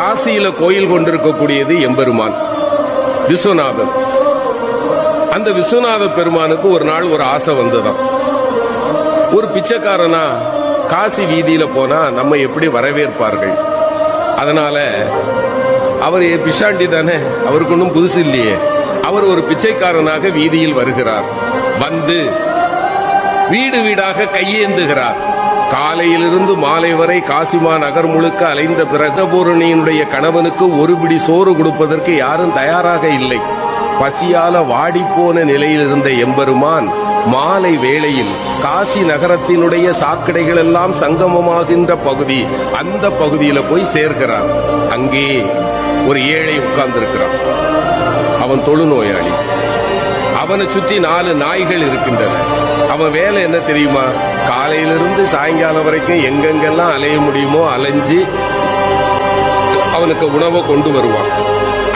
காசியில கோயில் கொண்டிருக்கக்கூடியது எம்பெருமான் விஸ்வநாதன். அந்த விஸ்வநாத பெருமானுக்கு ஒரு நாள் ஒரு ஆசை வந்ததாம். ஒரு பிச்சைக்காரனா காசி வீதியில போனா நம்ம எப்படி வரவேற்பார்கள், அதனால அவர் பிஷாண்டி தானே, அவருக்கு ஒன்றும் புதுசு இல்லையே. அவர் ஒரு பிச்சைக்காரனாக வீதியில் வருகிறார். வந்து வீடு வீடாக கையேந்துகிறார். காலையிலிருந்து மாலை வரை காசிமா நகர் முழுக்க அலைந்த பிறகு பூரணியினுடைய கணவனுக்கு ஒரு பிடி சோறு கொடுப்பதற்கு யாரும் தயாராக இல்லை. பசியால வாடிப்போன நிலையில் இருந்த எம்பெருமான் மாலை வேளையில் காசி நகரத்தினுடைய சாக்கடைகள் எல்லாம் சங்கமமாகின்ற பகுதி, அந்த பகுதியில போய் சேர்க்கிறார். அங்கே ஒரு ஏழை உட்கார்ந்திருக்கிறான். அவன் தொழுநோயாளி. அவனை சுற்றி 4 நாய்கள் இருக்கின்றன. அவன் வேலை என்ன தெரியுமா? காலையிலிருந்து சாயங்காலம் வரைக்கும் எங்கெங்கெல்லாம் அலைய முடியுமோ அலைஞ்சு அவனுக்கு உணவை கொண்டு வருவான்.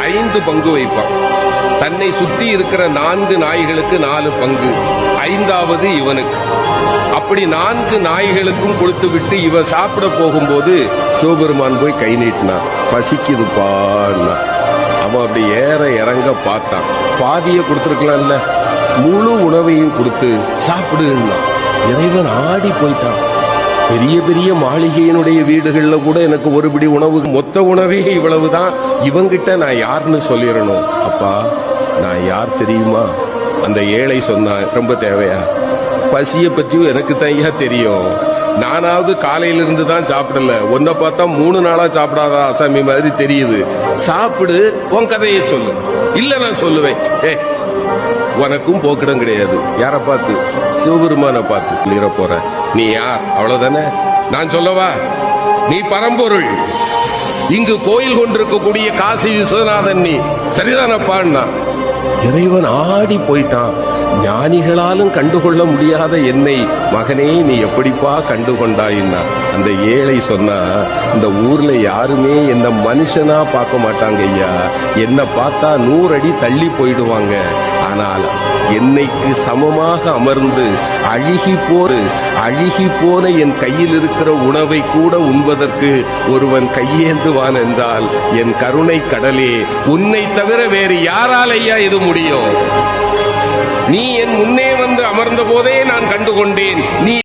5 பங்கு வைப்பான். தன்னை சுற்றி இருக்கிற 4 நாய்களுக்கு 4 பங்கு, 5வது இவனுக்கு. அப்படி 4 நாய்களுக்கும் கொடுத்து விட்டு இவன் சாப்பிட போகும்போது சிவபெருமான் போய் கை நீட்டினான். பசிக்குதுப்பான்னா. அவன் அப்படி ஏற இறங்க பார்த்தான். பாதியை கொடுத்துருக்கலாம்ல, முழு உணவையும் கொடுத்து சாப்பிடுன்னா. இறைவன் ஆடி போயிட்டான். பெரிய பெரிய மாளிகையினுடைய வீடுகள்ல கூட எனக்கு ஒரு பிடி உணவு, மொத்த உணவே இவ்வளவுதான், இவங்கிட்ட நான் யாருன்னு சொல்லிடணும். அப்பா நான் யார் தெரியுமா? அந்த ஏழை சொன்னான். ரொம்ப தேவையா? பசிய பத்தியும் எனக்கு தையா தெரியும். நானாவது காலையிலிருந்து தான் சாப்பிடல, உன்னை பார்த்தா 3 நாளா சாப்பிடாத அசாமி மாதிரி தெரியுது. சாப்பிடு, உன் கதையை சொல்லு. இல்ல நான் சொல்லுவேன். உனக்கும் போக்கிடம் கிடையாது. யார பார்த்து? சிவபெருமான பார்த்து நீர போற. நீ யார்? அவ்வளவுதானே. நான் சொல்லவா? நீ பரம்பொருள். இங்கு கோயில் கொண்டிருக்கக்கூடிய காசி விஸ்வநாதன் நீ. சரிதானப்பான்னா. இறைவன் ஆடி போயிட்டான். ஞானிகளாலும் கண்டுகொள்ள முடியாத என்னை மகனே நீ எப்படிப்பா கண்டுகொண்டாயின்னா. அந்த ஏழை சொன்னா, இந்த ஊர்ல யாருமே என்ன மனுஷனா பார்க்க மாட்டாங்க ஐயா. என்ன பார்த்தா 100 அடி தள்ளி போயிடுவாங்க. ஆனால் என்னைக்கு சமமாக அமர்ந்து அழுகி போன என் கையில் இருக்கிற உணவை கூட உண்பதற்கு ஒருவன் கையேந்துவான் என்றால் என் கருணை கடலே, உன்னை தவிர வேறு யாரால் ஐயா இது முடியும்? நீ என் முன்னே வந்து அமர்ந்த போதே நான் கண்டுகொண்டேன். நீ